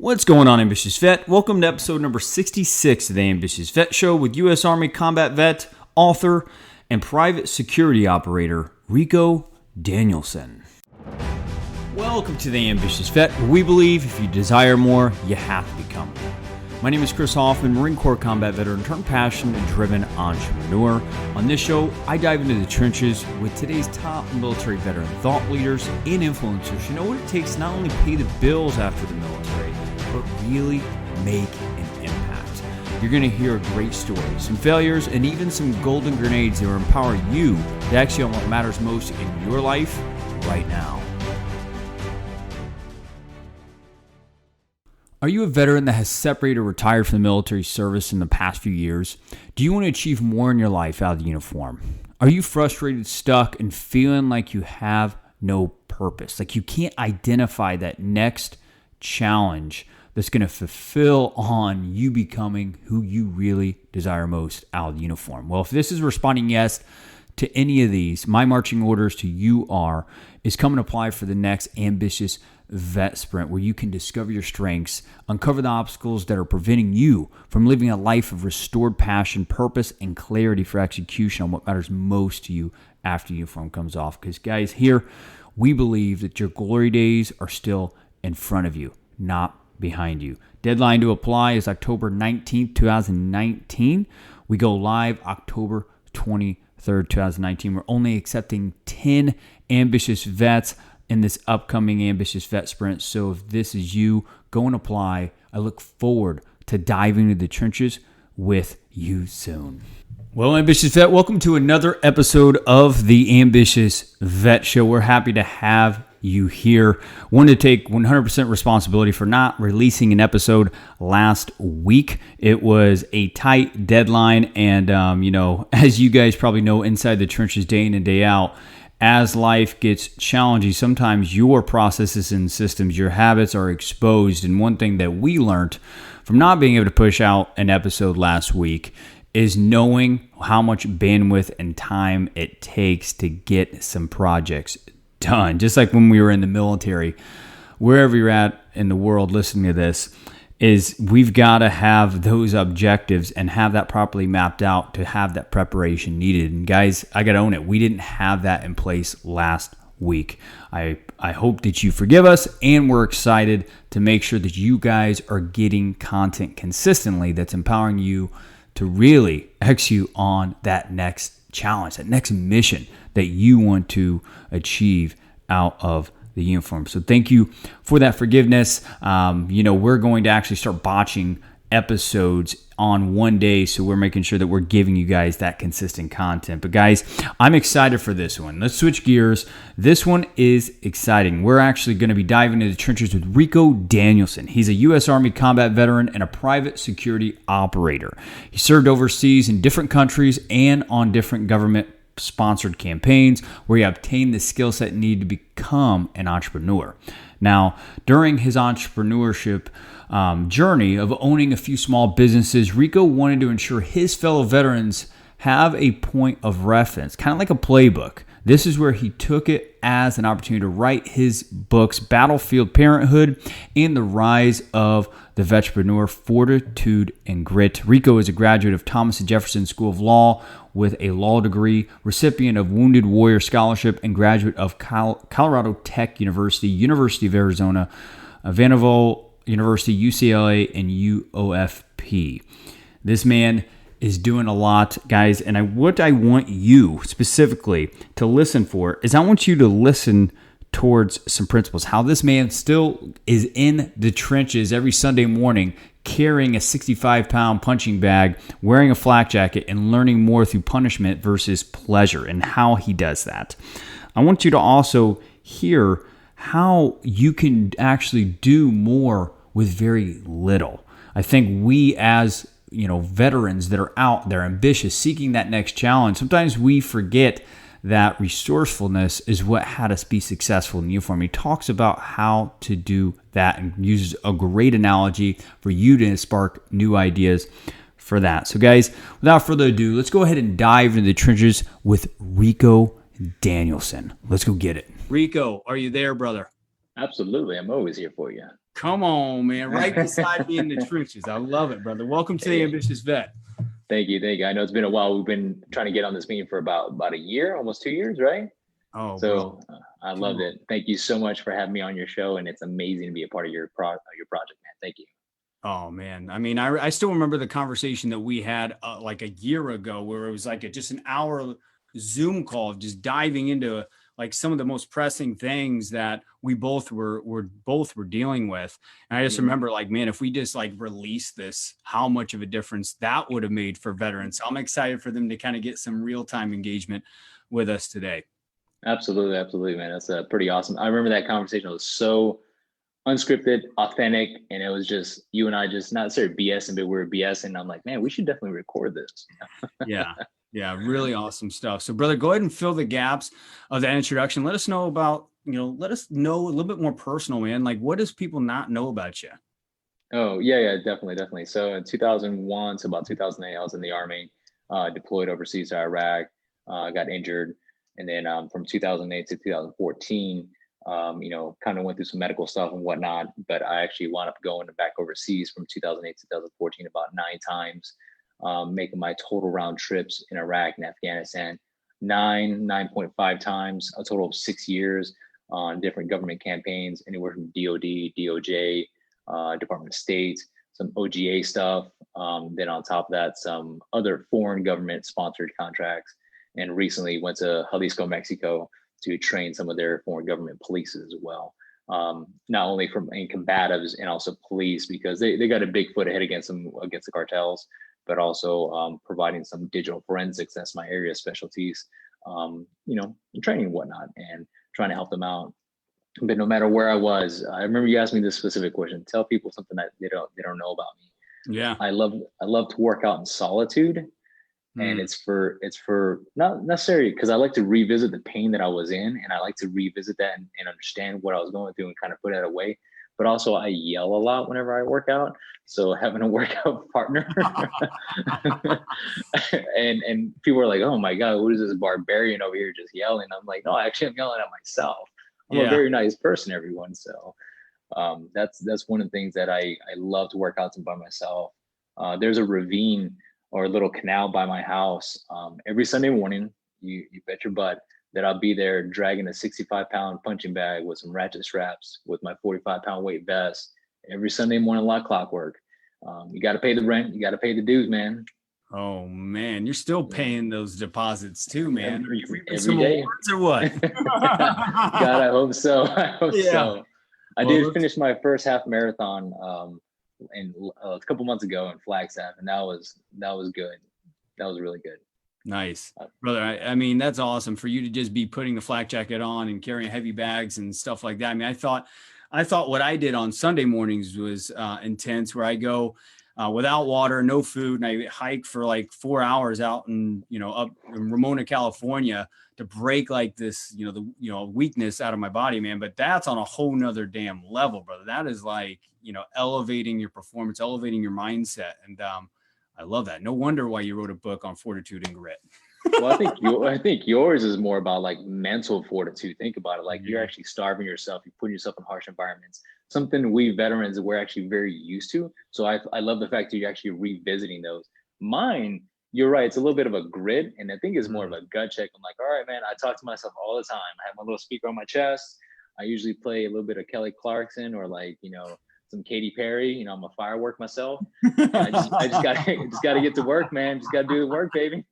What's going on, Ambitious Vet? Welcome to episode number 66 of the Ambitious Vet Show with U.S. Army combat vet, author, and private security operator, Ricoh Danielson. Welcome to the Ambitious Vet, where we believe if you desire more, you have to become more. My name is Chris Hoffman, Marine Corps combat veteran turned passionate and driven entrepreneur. On this show, I dive into the trenches with today's top military veteran thought leaders and influencers who know what it takes to not only pay the bills after the military, but really make an impact. You're going to hear great stories, some failures, and even some golden grenades that will empower you to actually on what matters most in your life right now. Are you a veteran that has separated or retired from the military service in the past few years? Do you want to achieve more in your life out of the uniform? Are you frustrated, stuck, and feeling like you have no purpose? Like you can't identify that next challenge that's going to fulfill on you becoming who you really desire most out of the uniform? Well, if this is responding yes to any of these, my marching orders to you is come and apply for the next Ambitious Vet Sprint, where you can discover your strengths, uncover the obstacles that are preventing you from living a life of restored passion, purpose, and clarity for execution on what matters most to you after the uniform comes off. Because guys, here we believe that your glory days are still in front of you, not behind you. Deadline to apply is October 19th, 2019. We go live October 23rd, 2019. We're only accepting 10 ambitious vets in this upcoming Ambitious Vet Sprint. So if this is you, go and apply. I look forward to diving into the trenches with you soon. Well, Ambitious Vet, welcome to another episode of the Ambitious Vet Show. We're happy to have you here. Wanted to take 100% responsibility for not releasing an episode last week. It was a tight deadline, and as you guys probably know, inside the trenches day in and day out, as life gets challenging, sometimes your processes and systems, your habits are exposed. And one thing that we learned from not being able to push out an episode last week is knowing how much bandwidth and time it takes to get some projects done. Just like when we were in the military, wherever you're at in the world listening to this, is we've got to have those objectives and have that properly mapped out to have that preparation needed. And guys, I got to own it. We didn't have that in place last week. I hope that you forgive us, and we're excited to make sure that you guys are getting content consistently that's empowering you to really execute on that next challenge, that next mission that you want to achieve out of the uniform. So thank you for that forgiveness. We're going to actually start batching episodes on one day, so we're making sure that we're giving you guys that consistent content. But guys, I'm excited for this one. Let's switch gears. This one is exciting. We're actually going to be diving into the trenches with Ricoh Danielson. He's a U.S. Army combat veteran and a private security operator. He served overseas in different countries and on different government sponsored campaigns where he obtained the skill set needed to become an entrepreneur. Now, during his entrepreneurship journey of owning a few small businesses, Ricoh wanted to ensure his fellow veterans have a point of reference, kind of like a playbook. This is where he took it as an opportunity to write his books, Battlefield Parenthood and The Rise of the Vetrepreneur, Fortitude and Grit. Ricoh is a graduate of Thomas Jefferson School of Law with a law degree, recipient of Wounded Warrior Scholarship, and graduate of Colorado Tech University, University of Arizona, Vanderbilt University, UCLA, and UOFP. This man is doing a lot, guys, and what I want you specifically to listen for is I want you to listen towards some principles. How this man still is in the trenches every Sunday morning, carrying a 65-pound punching bag, wearing a flak jacket, and learning more through punishment versus pleasure, and how he does that. I want you to also hear how you can actually do more with very little. I think we as veterans that are out there ambitious, seeking that next challenge, sometimes we forget that resourcefulness is what had us be successful in the uniform. He talks about how to do that and uses a great analogy for you to spark new ideas for that. So guys, without further ado, let's go ahead and dive into the trenches with Ricoh Danielson. Let's go get it. Ricoh, are you there, brother? Absolutely. I'm always here for you. Come on, man. Right beside me in the trenches. I love it, brother. Welcome to the Hey, Ambitious Vet. thank you, thank you. I know it's been a while. We've been trying to get on this meeting for about a year, almost 2 years, right? Oh, bro. So I Come loved on. it. Thank you so much for having me on your show, and it's amazing to be a part of your project, man. Thank you. Oh man, I mean, I still remember the conversation that we had like a year ago, where it was like just an hour Zoom call, just diving into like some of the most pressing things that we both were dealing with. And I just Mhm. remember like, man, if we just like release this, how much of a difference that would have made for veterans. So I'm excited for them to kind of get some real time engagement with us today. Absolutely, absolutely, man. That's pretty awesome. I remember that conversation was so unscripted, authentic, and it was just you and I just not necessarily BSing, but we were BSing. I'm like, man, we should definitely record this. Yeah. Yeah, really awesome stuff. So, brother, go ahead and fill the gaps of that introduction. Let us know about, let us know a little bit more personal, man. Like, what does people not know about you? Oh, yeah, yeah, definitely, definitely. So in 2001 to about 2008, I was in the Army, deployed overseas to Iraq, got injured. And then from 2008 to 2014, kind of went through some medical stuff and whatnot. But I actually wound up going back overseas from 2008 to 2014 about 9 times, making my total round trips in Iraq and Afghanistan 9.5 times, a total of 6 years on different government campaigns, anywhere from DOD, DOJ, Department of State, some OGA stuff. Then on top of that, some other foreign government sponsored contracts. And recently went to Jalisco, Mexico to train some of their foreign government police as well. Not only from in combatives and also police, because they got a big foot ahead against them, against the cartels, but also providing some digital forensics. That's my area of specialties, training and whatnot, and trying to help them out. But no matter where I was, I remember you asked me this specific question. Tell people something that they don't know about me. Yeah. I love to work out in solitude, and Mm, it's for not necessarily because I like to revisit the pain that I was in, and I like to revisit that and understand what I was going through and kind of put that away. But also, I yell a lot whenever I work out, so having a workout partner, and people are like, "Oh my god, what is this barbarian over here just yelling?" I'm like, "No, actually, I'm yelling at myself. I'm a yeah. very nice person, everyone." So that's one of the things that I love to work out by myself. There's a ravine or a little canal by my house. Every Sunday morning, you bet your butt that I'll be there dragging a 65-pound punching bag with some ratchet straps with my 45-pound weight vest every Sunday morning like clockwork. You got to pay the rent. You got to pay the dues, man. Oh man, you're still Yeah. paying those deposits too, man. Are Every you reaping every some day. awards or what? God, I hope so. I hope Yeah. so. I Well, did let's finish my first half marathon a couple months ago in Flagstaff, and that was good. That was really good. nice, Uh, brother. I mean, that's awesome for you to just be putting the flak jacket on and carrying heavy bags and stuff like that. I mean, I thought what I did on Sunday mornings was intense, where I go without water, no food, and I hike for like 4 hours out in up in Ramona, California, to break like this weakness out of my body, man. But that's on a whole nother damn level, brother. That is like elevating your performance, elevating your mindset, and I love that. No wonder why you wrote a book on fortitude and grit. well, I think yours is more about like mental fortitude. Think about it. Like you're Yeah. actually starving yourself. You're putting yourself in harsh environments. Something we veterans we're actually very used to. So I love the fact that you're actually revisiting those. Mine, you're right. It's a little bit of a grit, and I think it's more of Mm. a gut check. I'm like, all right, man. I talk to myself all the time. I have my little speaker on my chest. I usually play a little bit of Kelly Clarkson or like some Katy Perry. I'm a firework myself, and I just got just got to get to work, man. Just got to do the work, baby.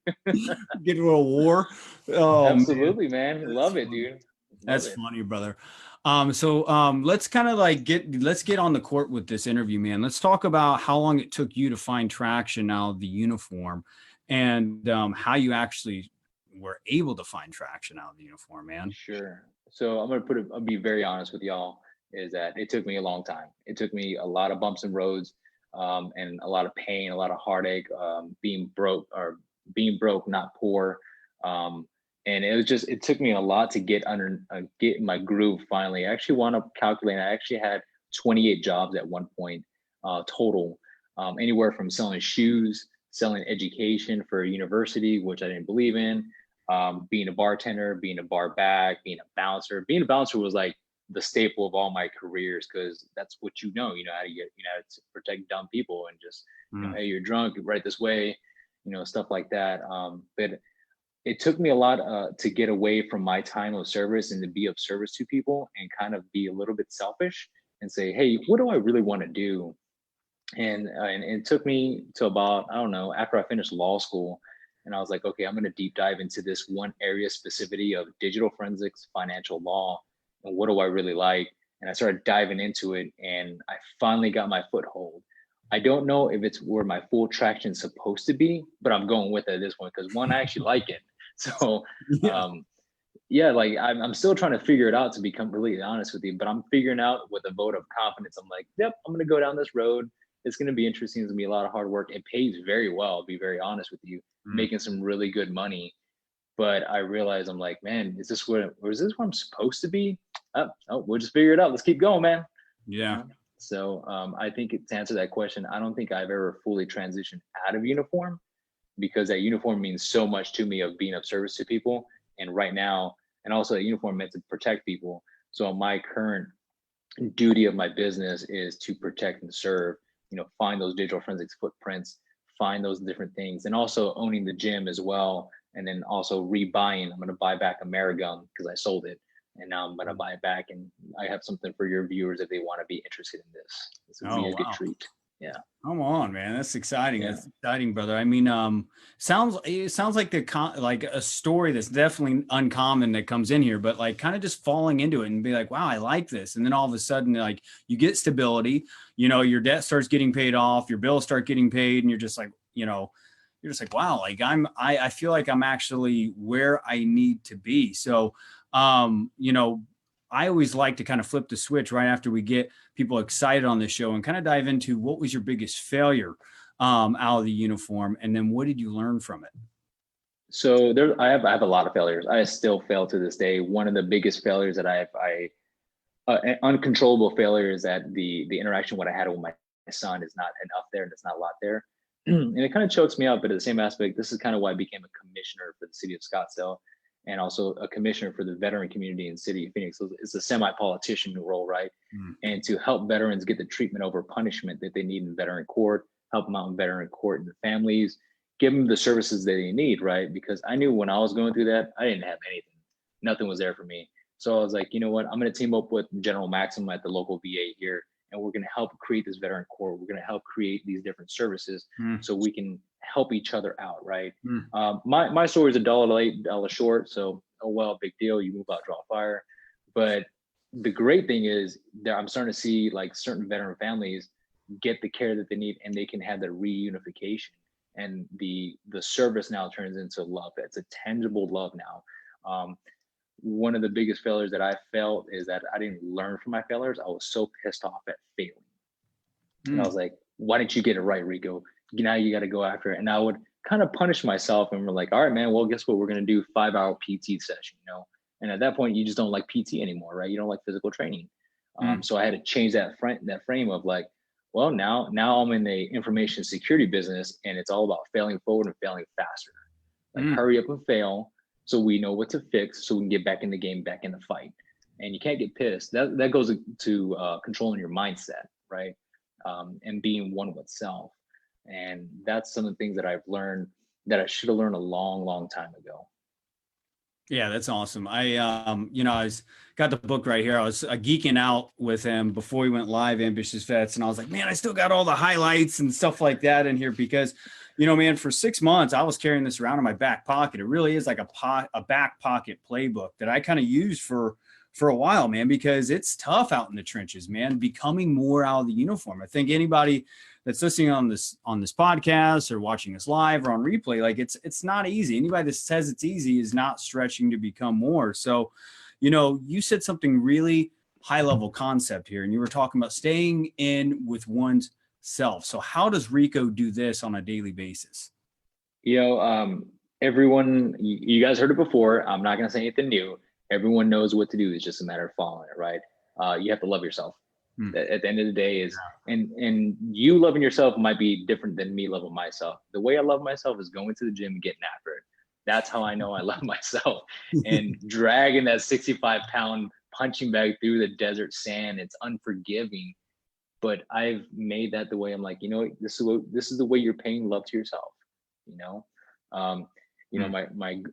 Get to a war. Oh man, Absolutely, man. that's Love it, funny. dude. Love That's it. funny, brother. Let's kind of like get on the court with this interview, man. Let's talk about how long it took you to find traction now of the uniform, and how you actually were able to find traction out of the uniform, man. Sure. So I'll be very honest with y'all, is that it took me a long time. It took me a lot of bumps and roads, and a lot of pain, a lot of heartache, being broke, not poor. Um, and it took me a lot to get in my groove finally. I actually wound up calculating, I actually had 28 jobs at one point, total, anywhere from selling shoes, selling education for a university, which I didn't believe in, being a bartender, being a bar back, being a bouncer. Being a bouncer was like the staple of all my careers, because that's what you know how to get, how to protect dumb people and just, hey, you're drunk, right this way, stuff like that. But it took me a lot to get away from my time of service and to be of service to people and kind of be a little bit selfish and say, hey, what do I really want to do? And it took me to about, I don't know, after I finished law school, and I was like, okay, I'm going to deep dive into this one area specificity of digital forensics, financial law, and what do I really like? And I started diving into it, and I finally got my foothold. I don't know if it's where my full traction is supposed to be, but I'm going with it at this point because one, I actually like it. So, yeah, like I'm still trying to figure it out, to become completely honest with you, but I'm figuring out with a vote of confidence. I'm like, yep, I'm going to go down this road. It's going to be interesting. It's going to be a lot of hard work. It pays very well, I'll be very honest with you, making some really good money. But I realize, I'm like, man, is this where I'm supposed to be? Oh, we'll just figure it out. Let's keep going, man. Yeah. So I think to answer that question, I don't think I've ever fully transitioned out of uniform, because that uniform means so much to me of being of service to people. And right now, and also that uniform meant to protect people. So my current duty of my business is to protect and serve, find those digital forensics footprints, find those different things, and also owning the gym as well. And then also rebuying. I'm going to buy back a Marigun because I sold it. And now I'm going to buy it back. And I have something for your viewers if they want to be interested in this. This would be a good treat. Yeah. Come on, man. That's exciting. Yeah. That's exciting, brother. I mean, it sounds like like a story that's definitely uncommon that comes in here, but like kind of just falling into it and be like, wow, I like this. And then all of a sudden, like you get stability, your debt starts getting paid off, your bills start getting paid, and you're just like, wow, like I feel like I'm actually where I need to be. So, I always like to kind of flip the switch right after we get people excited on this show and kind of dive into what was your biggest failure out of the uniform, and then what did you learn from it? So I have a lot of failures. I still fail to this day. One of the biggest failures that uncontrollable failure is that the interaction what I had with my son is not enough there, and it's not a lot there. And it kind of chokes me out, but at the same aspect, this is kind of why I became a commissioner for the city of Scottsdale, and also a commissioner for the veteran community in the city of Phoenix. So it's a semi-politician role, right? And to help veterans get the treatment over punishment that they need in veteran court, help them out in veteran court and the families, give them the services that they need, right? Because I knew when I was going through that, I didn't have anything. Nothing was there for me. So I was like, you know what? I'm going to team up with General Maxim at the local VA here, and we're going to help create this veteran court. We're going to help create these different services so we can help each other out, right? My story is $1 late, $1 short. So, oh well, big deal. You move out, draw fire. But the great thing is that I'm starting to see like certain veteran families get the care that they need, and they can have the reunification. And the service now turns into love. It's a tangible love now. One of the biggest failures that I felt is that I didn't learn from my failures. I was so pissed off at failing. And I was like, why didn't you get it right, Rico? Now you got to go after it. And I would kind of punish myself, and we're like, all right, man, well, guess what? We're going to do 5-hour PT session, And at that point, you just don't like PT anymore, right? You don't like physical training. So I had to change that frame of like, well, now I'm in the information security business, and it's all about failing forward and failing faster. Like hurry up and fail so we know what to fix, so we can get back in the game, back in the fight. And you can't get pissed. That goes to controlling your mindset, right? And being one with self. And that's some of the things that I've learned that I should have learned a long, long time ago. Yeah, that's awesome. I got the book right here. I was geeking out with him before we went live, Ambitious Vets. And I was like, man, I still got all the highlights and stuff like that in here because, man, for 6 months, I was carrying this around in my back pocket. It really is like a back pocket playbook that I kind of used for a while, man, because it's tough out in the trenches, man, becoming more out of the uniform. I think anybody that's listening on this podcast or watching us live or on replay, like it's not easy. Anybody that says it's easy is not stretching to become more. So, you said something really high level concept here, and you were talking about staying in with one's self. So how does Ricoh do this on a daily basis? Everyone, you guys heard it before. I'm not going to say anything new. Everyone knows what to do. It's just a matter of following it, right? You have to love yourself. At the end of the day is, and you loving yourself might be different than me loving myself. The way I love myself is going to the gym and getting after it. That's how I know I love myself. And dragging that 65-pound punching bag through the desert sand. It's unforgiving. But I've made that the way I'm like, this is the way you're paying love to yourself, you know. Um,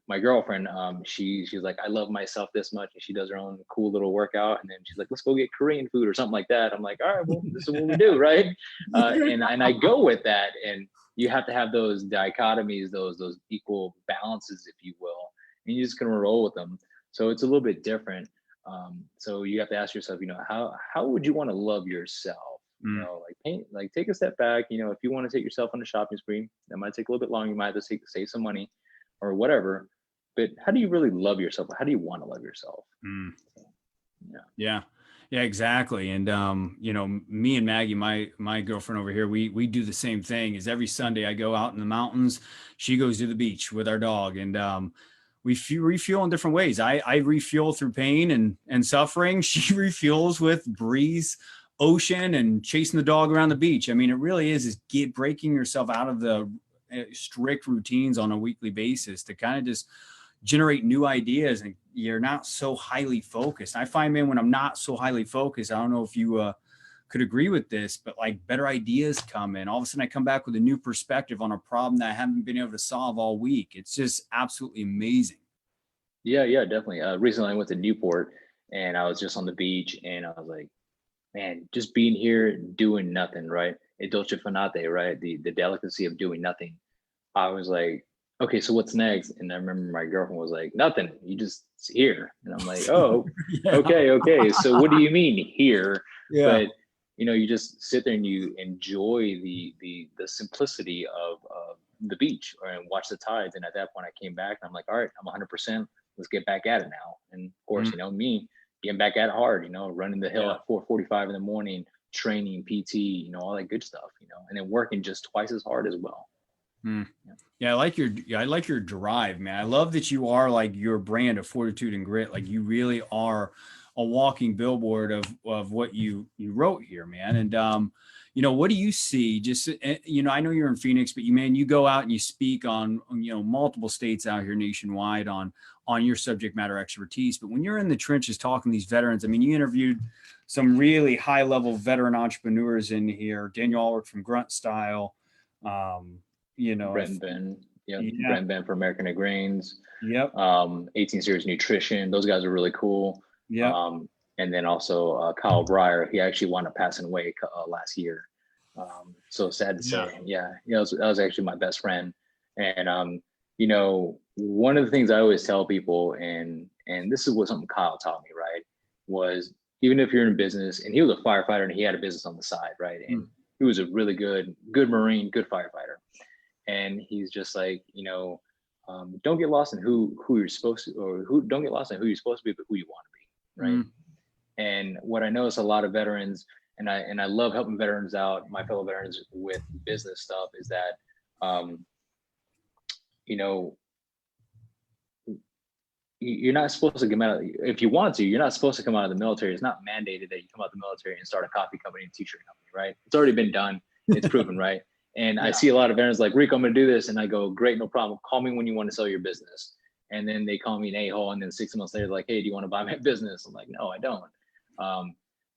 my girlfriend, she's like, I love myself this much, and she does her own cool little workout, and then she's like, let's go get Korean food or something like that. I'm like, all right, well, this is what we do, right? And I go with that, and you have to have those dichotomies, those equal balances, if you will, and you're just gonna roll with them. So it's a little bit different. So you have to ask yourself, how would you want to love yourself? Like take a step back. If you want to take yourself on a shopping spree, that might take a little bit long. You might have to save some money or whatever. But how do you really love yourself? How do you want to love yourself? Yeah, exactly. And, me and Maggie, my girlfriend over here, we do the same thing. Is every Sunday I go out in the mountains, she goes to the beach with our dog, and, we refuel in different ways. I refuel through pain and suffering. She refuels with breeze, ocean, and chasing the dog around the beach. I mean, it really is breaking yourself out of the strict routines on a weekly basis to kind of just generate new ideas, and you're not so highly focused. I find, man, when I'm not so highly focused, I don't know if you could agree with this, but like better ideas come in. All of a sudden I come back with a new perspective on a problem that I haven't been able to solve all week. It's just absolutely amazing. Yeah, definitely. Recently I went to Newport, and I was just on the beach, and I was like, man, just being here doing nothing, right? E dolce far niente, right? The delicacy of doing nothing. I was like, okay, so what's next? And I remember my girlfriend was like, nothing. You just here. And I'm like, oh, Yeah. okay. So what do you mean here? Yeah. But you just sit there and you enjoy the simplicity of the beach and watch the tides. And at that point, I came back and I'm like, all right, I'm 100%. Let's get back at it now. And of course, me getting back at it hard. Running the hill at 4:45 in the morning, training PT, all that good stuff. And then working just twice as hard as well. Yeah, I like your drive, man. I love that you are like your brand of fortitude and grit. Like you really are a walking billboard of what you wrote here, man. And what do you see? Just I know you're in Phoenix, but you go out and you speak on multiple states out here nationwide on your subject matter expertise. But when you're in the trenches talking to these veterans, I mean, you interviewed some really high level veteran entrepreneurs in here. Daniel Allred from Grunt Style. Brent Ben, Yeah. Brent Ben for American Grains. Yep. 18 Series Nutrition. Those guys are really cool. Yeah. And then also Kyle Breyer. He actually wound up passing away last year. So sad to say. That was actually my best friend. And one of the things I always tell people, and this is what something Kyle taught me, right, was even if you're in business, and he was a firefighter and he had a business on the side, right, and he was a really good Marine, good firefighter. And he's just like, don't get lost in who you're supposed to, or don't get lost in who you're supposed to be, but who you want to be, right? And what I notice a lot of veterans, and I love helping veterans out, my fellow veterans, with business stuff, is that, you're not supposed to come out if you want to. You're not supposed to come out of the military. It's not mandated that you come out of the military and start a coffee company and t-shirt company, right? It's already been done. It's proven, right? And I see a lot of veterans like, Ricoh, I'm going to do this. And I go, great, no problem. Call me when you want to sell your business. And then they call me an a-hole. And then 6 months later, like, hey, do you want to buy my business? I'm like, no, I don't.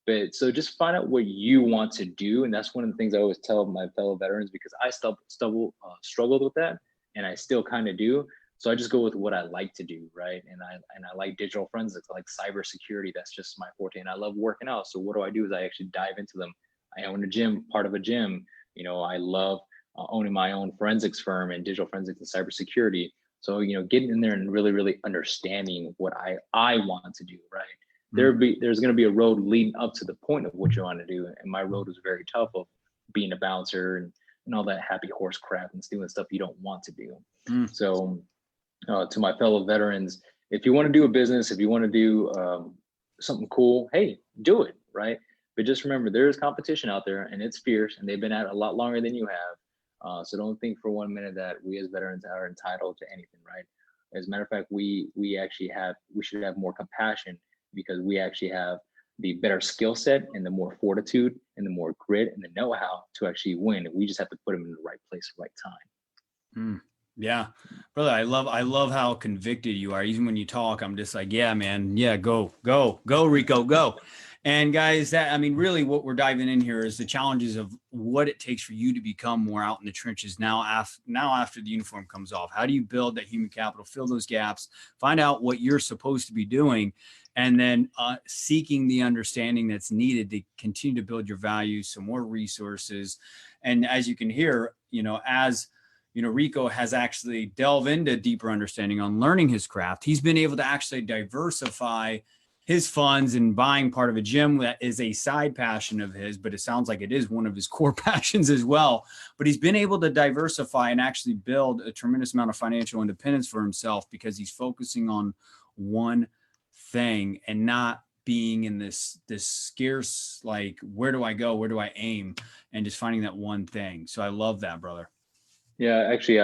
But so just find out what you want to do. And that's one of the things I always tell my fellow veterans, because I struggled with that. And I still kind of do. So I just go with what I like to do, right? And I like digital forensics, I like cybersecurity. That's just my forte. And I love working out. So what do I do is I actually dive into them. I own a gym, part of a gym. I love owning my own forensics firm and digital forensics and cybersecurity. So, getting in there and really, really understanding what I want to do, right? There's going to be a road leading up to the point of what you want to do. And my road was very tough of being a bouncer and all that happy horse crap and doing stuff you don't want to do. So to my fellow veterans, if you want to do a business, if you want to do something cool, hey, do it, right? But just remember, there is competition out there, and it's fierce, and they've been at it a lot longer than you have. So don't think for 1 minute that we as veterans are entitled to anything, right? As a matter of fact, we should have more compassion, because we actually have the better skill set and the more fortitude and the more grit and the know-how to actually win. We just have to put them in the right place at the right time. Yeah, brother, I love how convicted you are. Even when you talk, I'm just like, yeah, man, yeah, go, Rico, go. And guys, that, I mean, really what we're diving in here is the challenges of what it takes for you to become more out in the trenches now after the uniform comes off. How do you build that human capital, fill those gaps, find out what you're supposed to be doing, and then seeking the understanding that's needed to continue to build your values, some more resources. And as you can hear, Rico has actually delved into deeper understanding on learning his craft. He's been able to actually diversify his funds and buying part of a gym that is a side passion of his, but it sounds like it is one of his core passions as well. But he's been able to diversify and actually build a tremendous amount of financial independence for himself because he's focusing on one thing and not being in this scarce, like, where do I go? Where do I aim? And just finding that one thing. So I love that, brother. Yeah, actually,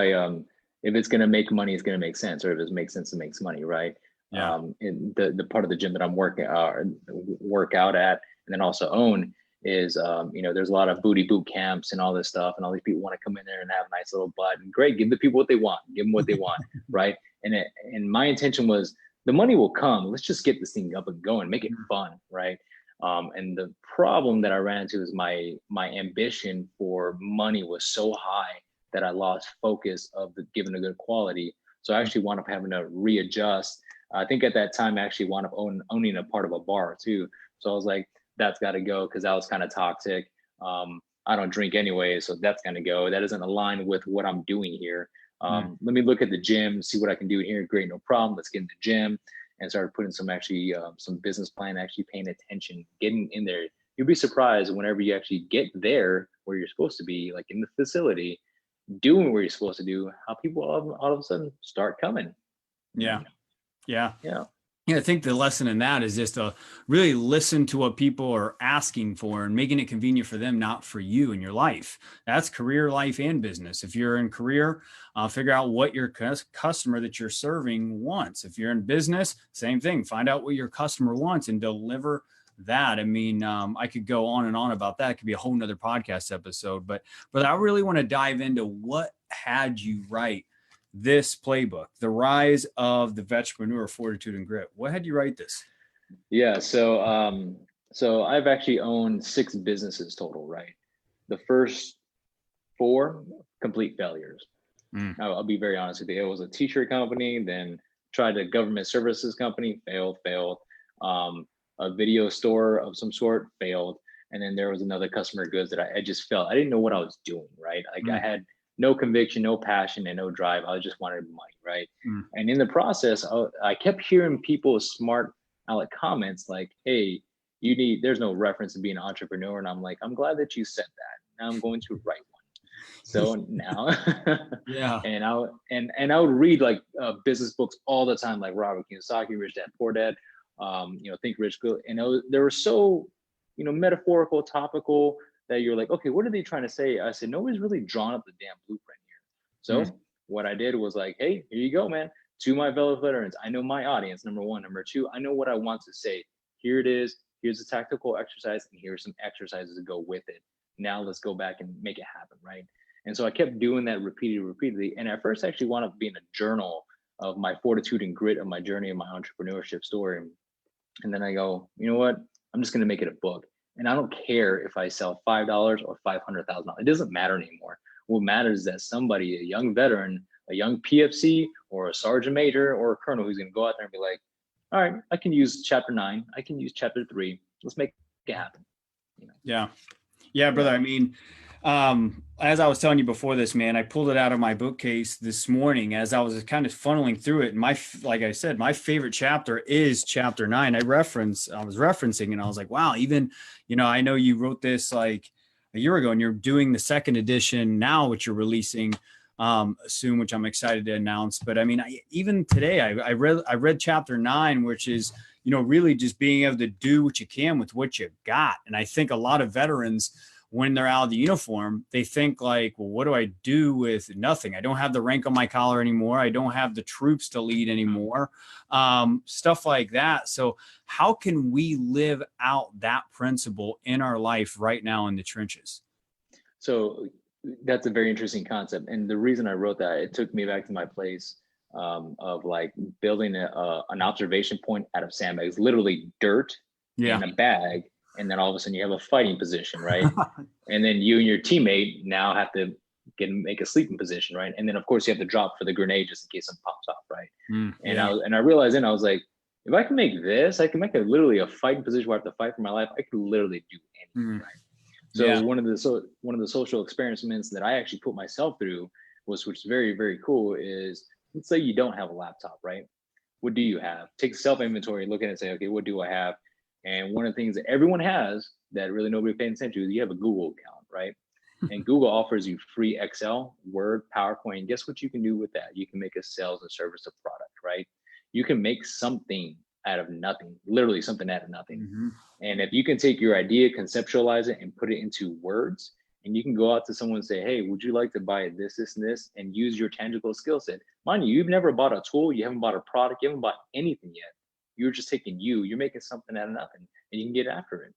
if it's gonna make money, it's gonna make sense, or if it makes sense, it makes money, right? Yeah. In the part of the gym that I'm work out at, and then also own is, there's a lot of booty boot camps and all this stuff, and all these people want to come in there and have a nice little butt. And great, give the people what they want, give them what they want, right? And my intention was the money will come. Let's just get this thing up and going, make it fun, right? And the problem that I ran into is my ambition for money was so high that I lost focus of giving a good quality. So I actually wound up having to readjust. I think at that time I actually wound up owning a part of a bar too. So I was like, that's got to go because that was kind of toxic. I don't drink anyway, so that's going to go. That doesn't align with what I'm doing here. Let me look at the gym, see what I can do here. Great, no problem. Let's get in the gym and start putting some business plan, actually paying attention, getting in there. You'll be surprised whenever you actually get there where you're supposed to be, like in the facility, doing what you're supposed to do, how people all of a sudden start coming. Yeah. Yeah. Yeah. Yeah. I think the lesson in that is just to really listen to what people are asking for and making it convenient for them, not for you in your life. That's career, life, and business. If you're in career, figure out what your customer that you're serving wants. If you're in business, same thing. Find out what your customer wants and deliver that. I mean, I could go on and on about that. It could be a whole nother podcast episode, but I really want to dive into what had you write this playbook, The Rise of the Vetrepreneur, Fortitude and Grit. What had you write this? Yeah. So I've actually owned 6 businesses total, right? The first 4 complete failures. I'll be very honest with you. It was a t-shirt company, then tried a government services company, failed. A video store of some sort, failed. And then there was another customer goods that I just felt, I didn't know what I was doing, right? Like I had no conviction, no passion, and no drive. I just wanted money, right? And in the process, I kept hearing people's smart aleck comments like, hey, there's no reference to being an entrepreneur. And I'm like, I'm glad that you said that. Now I'm going to write one. So now, Yeah. and I would read like business books all the time, like Robert Kiyosaki, Rich Dad Poor Dad, Think Rich Good, and they were so, metaphorical, topical, that you're like, okay, what are they trying to say? I said, nobody's really drawn up the damn blueprint here. So what I did was like, hey, here you go, man. To my fellow veterans, I know my audience, number one. Number two, I know what I want to say. Here it is. Here's a tactical exercise, and here's some exercises to go with it. Now let's go back and make it happen, right? And so I kept doing that repeatedly. And at first, I actually wound up being a journal of my fortitude and grit of my journey of my entrepreneurship story. And then I go, you know what? I'm just going to make it a book. And I don't care if I sell $5 or $500,000. It doesn't matter anymore. What matters is that somebody, a young veteran, a young PFC, or a sergeant major, or a colonel, who's going to go out there and be like, all right, I can use chapter 9. I can use chapter 3. Let's make it happen. Yeah, brother. I mean, as I was telling you before this, man, I pulled it out of my bookcase this morning as I was kind of funneling through it. And like I said, my favorite chapter is chapter 9. I was referencing, and I was like, wow, even, I know you wrote this like a year ago, and you're doing the second edition now, which you're releasing soon, which I'm excited to announce. But I mean, even today, I read chapter 9, which is, really just being able to do what you can with what you got. And I think a lot of veterans, when they're out of the uniform, they think like, well, what do I do with nothing? I don't have the rank on my collar anymore. I don't have the troops to lead anymore. Stuff like that. So how can we live out that principle in our life right now in the trenches? So That's a very interesting concept. And the reason I wrote that, it took me back to my place of like building an observation point out of sandbags, literally dirt Yeah. in a bag. And then all of a sudden you have a fighting position, right? And then you and your teammate now have to make a sleeping position, right? And then of course you have to drop for the grenade just in case something pops off, right? And Yeah. I realized then I was like, if I can make this, I can make literally a fighting position where I have to fight for my life. I could literally do anything, Mm. right? So Yeah. one of the social experiments that I actually put myself through was, which is very, very cool, is let's say you don't have a laptop, right? What do you have? Take self inventory, look at it and say, okay, what do I have? And one of the things that everyone has that really nobody pays attention to is you have a Google account, right? And Google offers you free Excel, Word, PowerPoint. And guess what you can do with that? You can make a sales and service a product, right? You can make something out of nothing, literally something out of nothing. Mm-hmm. And if you can take your idea, conceptualize it, and put it into words, and you can go out to someone and say, hey, would you like to buy this, this, and this, and use your tangible skill set? Mind you, you've never bought a tool, you haven't bought a product, you haven't bought anything yet. You're just taking you're making something out of nothing, and you can get after it.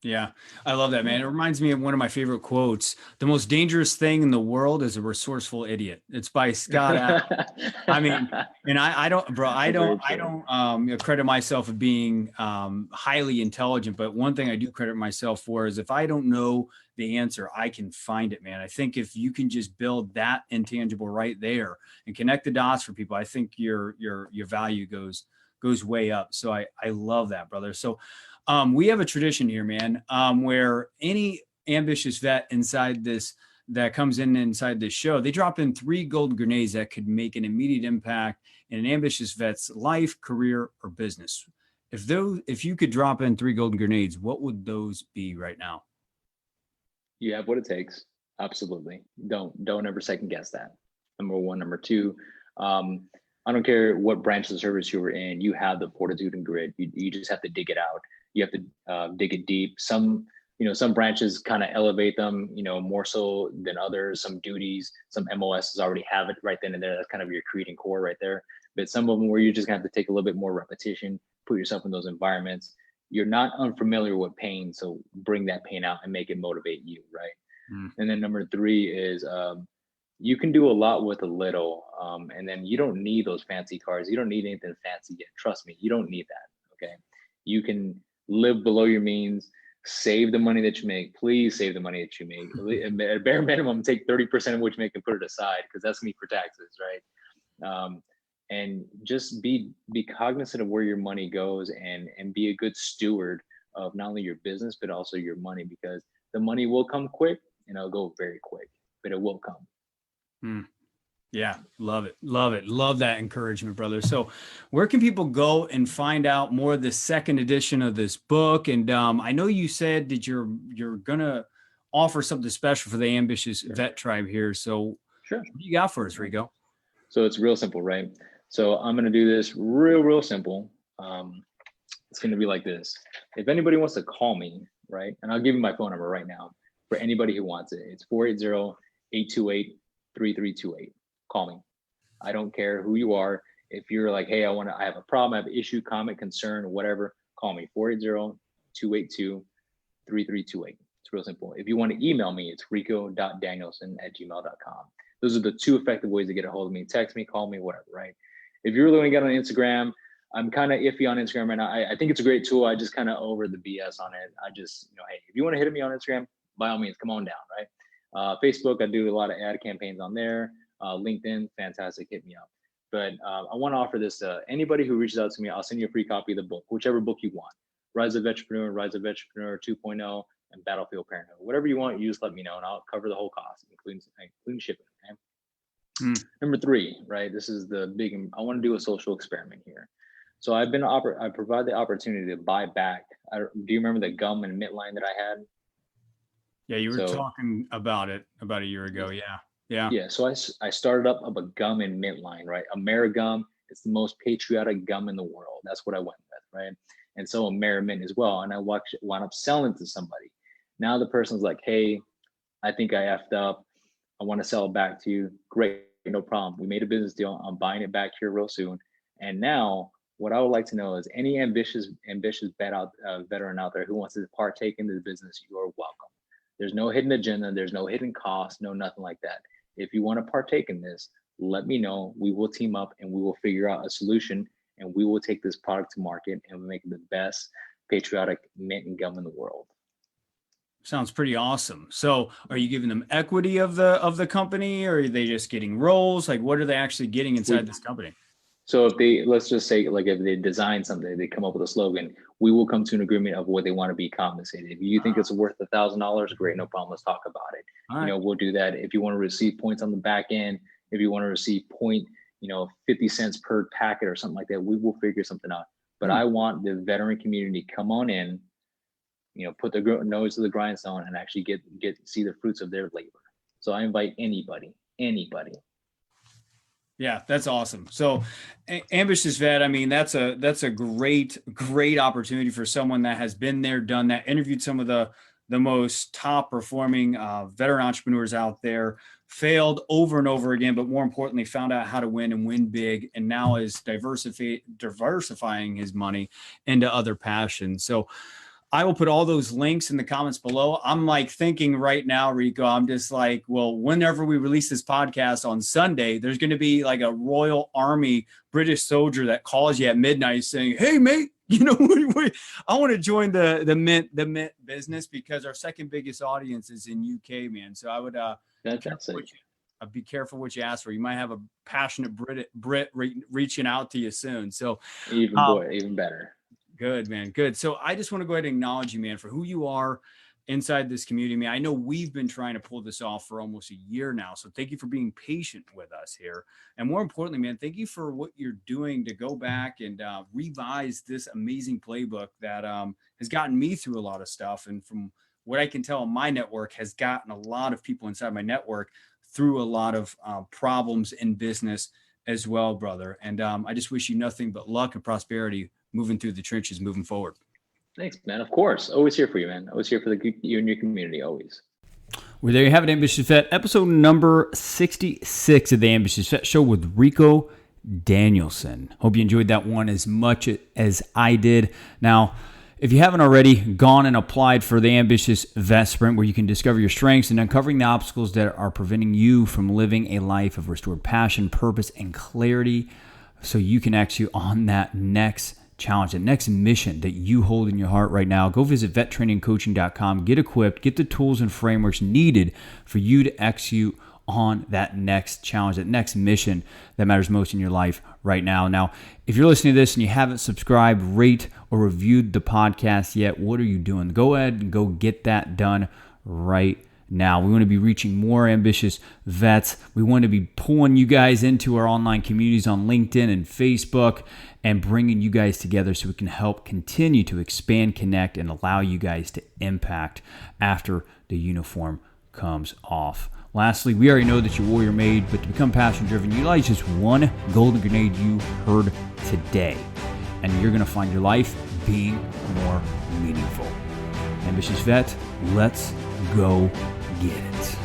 Yeah, I love that, man. It Yeah. reminds me of one of my favorite quotes. The most dangerous thing in the world is a resourceful idiot. It's by Scott Adams. I mean, and I don't, bro, That's very I true. don't credit myself of being highly intelligent, but one thing I do credit myself for is if I don't know the answer, I can find it, man. I think if you can just build that intangible right there and connect the dots for people, I think your value goes way up. So I love that, brother. So we have a tradition here, man, where any ambitious vet inside this that comes in inside this show, they drop in 3 golden grenades that could make an immediate impact in an ambitious vet's life, career, or business. If you could drop in 3 golden grenades, what would those be right now? You have what it takes. Absolutely. Don't ever second guess that. Number one. Number two, um, I don't care what branch of the service you were in, you have the fortitude and grit. You just have to dig it out. You have to dig it deep. Some branches kind of elevate them, more so than others. Some duties, some MOSs already have it right then and there. That's kind of your creating core right there. But some of them where you just have to take a little bit more repetition, put yourself in those environments. You're not unfamiliar with pain, so bring that pain out and make it motivate you, right? Mm. And then number three is you can do a lot with a little, and then you don't need those fancy cars. You don't need anything fancy yet. Trust me, you don't need that. Okay, you can live below your means. Save the money that you make. Please save the money that you make. At a bare minimum, take 30% of what you make and put it aside because that's me for taxes, right? And just be cognizant of where your money goes and be a good steward of not only your business but also your money, because the money will come quick and it'll go very quick, but it will come. Mm. Yeah, love it. Love it. Love that encouragement, brother. So, where can people go and find out more of the second edition of this book? And I know you said that you're gonna offer something special for the ambitious Sure. vet tribe here. So, Sure. what do you got for us, Rico? So it's real simple, right? So I'm going to do this real simple. It's going to be like this. If anybody wants to call me, right, and I'll give you my phone number right now for anybody who wants it. It's 480-828-3328. Call me. I don't care who you are. If you're like, hey, I have a problem, I have an issue, comment, concern, whatever, call me. 480-282-3328. It's real simple. If you want to email me, it's rico.danielson@gmail.com. Those are the 2 effective ways to get a hold of me. Text me, call me, whatever, right? If you really want to get on Instagram, I'm kind of iffy on Instagram right now. I think it's a great tool. I just kind of over the BS on it. I just, hey, if you want to hit me on Instagram, by all means, come on down, right? Facebook, I do a lot of ad campaigns on there. LinkedIn, fantastic, hit me up. But I want to offer this to anybody who reaches out to me. I'll send you a free copy of the book, whichever book you want. Rise of Vetrepreneur, Rise of Vetrepreneur 2.0, and Battlefield Parenthood. Whatever you want, you just let me know, and I'll cover the whole cost, including shipping. Okay. Number 3, right? This is the big. I want to do a social experiment here. So I provide the opportunity to buy back. Do you remember the gum and mint line that I had? Yeah, you were So talking about it about a year ago. Yeah. yeah. So I started up a gum and mint line, right? AmeriGum. It's the most patriotic gum in the world. That's what I went with, right? And so AmeriMint as well. And I wound up selling to somebody. Now the person's like, hey, I think I effed up. I want to sell it back to you. Great, no problem. We made a business deal. I'm buying it back here real soon. And now, what I would like to know is any ambitious veteran out there who wants to partake in this business, you are welcome. There's no hidden agenda. There's no hidden cost, no nothing like that. If you want to partake in this, let me know. We will team up and we will figure out a solution, and we will take this product to market and make it the best patriotic mint and gum in the world. Sounds pretty awesome. So are you giving them equity of the company, or are they just getting roles? Like, what are they actually getting inside this company? So if they, let's just say, like if they design something, they come up with a slogan, we will come to an agreement of what they want to be compensated. If you think it's worth $1,000, great, no problem. Let's talk about it. All right. We'll do that. If you want to receive points on the back end, if you want to receive 50 cents per packet or something like that, we will figure something out. But I want the veteran community come on in, put their nose to the grindstone and actually see the fruits of their labor. So I invite anybody. Yeah, that's awesome. So Ambitious Vet, I mean, that's a great opportunity for someone that has been there, done that, interviewed some of the most top performing veteran entrepreneurs out there, failed over and over again, but more importantly, found out how to win and win big, and now is diversifying his money into other passions. So I will put all those links in the comments below. I'm like thinking right now, Ricoh, I'm just like, well, whenever we release this podcast on Sunday, there's going to be like a Royal Army British soldier that calls you at midnight saying, hey, mate, I want to join the mint business, because our second biggest audience is in UK, man. So I would be careful what you ask for. You might have a passionate Brit reaching out to you soon. So even better. Good, man. Good. So I just want to go ahead and acknowledge you, man, for who you are inside this community. Man, I know we've been trying to pull this off for almost a year now. So thank you for being patient with us here. And more importantly, man, thank you for what you're doing to go back and revise this amazing playbook that has gotten me through a lot of stuff. And from what I can tell, my network has gotten a lot of people inside my network through a lot of problems in business as well, brother. And I just wish you nothing but luck and prosperity moving through the trenches, moving forward. Thanks, man. Of course. Always here for you, man. Always here for you and your community, always. Well, there you have it, Ambitious Vet. Episode number 66 of the Ambitious Vet Show with Ricoh Danielson. Hope you enjoyed that one as much as I did. Now, if you haven't already gone and applied for the Ambitious Vet Sprint, where you can discover your strengths and uncovering the obstacles that are preventing you from living a life of restored passion, purpose, and clarity, so you can execute on that next challenge, the next mission that you hold in your heart right now, go visit vettrainingcoaching.com, get equipped, get the tools and frameworks needed for you to execute on that next challenge, that next mission that matters most in your life right now. Now, if you're listening to this and you haven't subscribed, rate, or reviewed the podcast yet, what are you doing? Go ahead and go get that done right now. We want to be reaching more ambitious vets. We want to be pulling you guys into our online communities on LinkedIn and Facebook and bringing you guys together so we can help continue to expand, connect, and allow you guys to impact after the uniform comes off. Lastly, we already know that you're warrior made, but to become passion driven, you utilize just one golden grenade you heard today, and you're going to find your life being more meaningful. Ambitious Vet, let's go get it.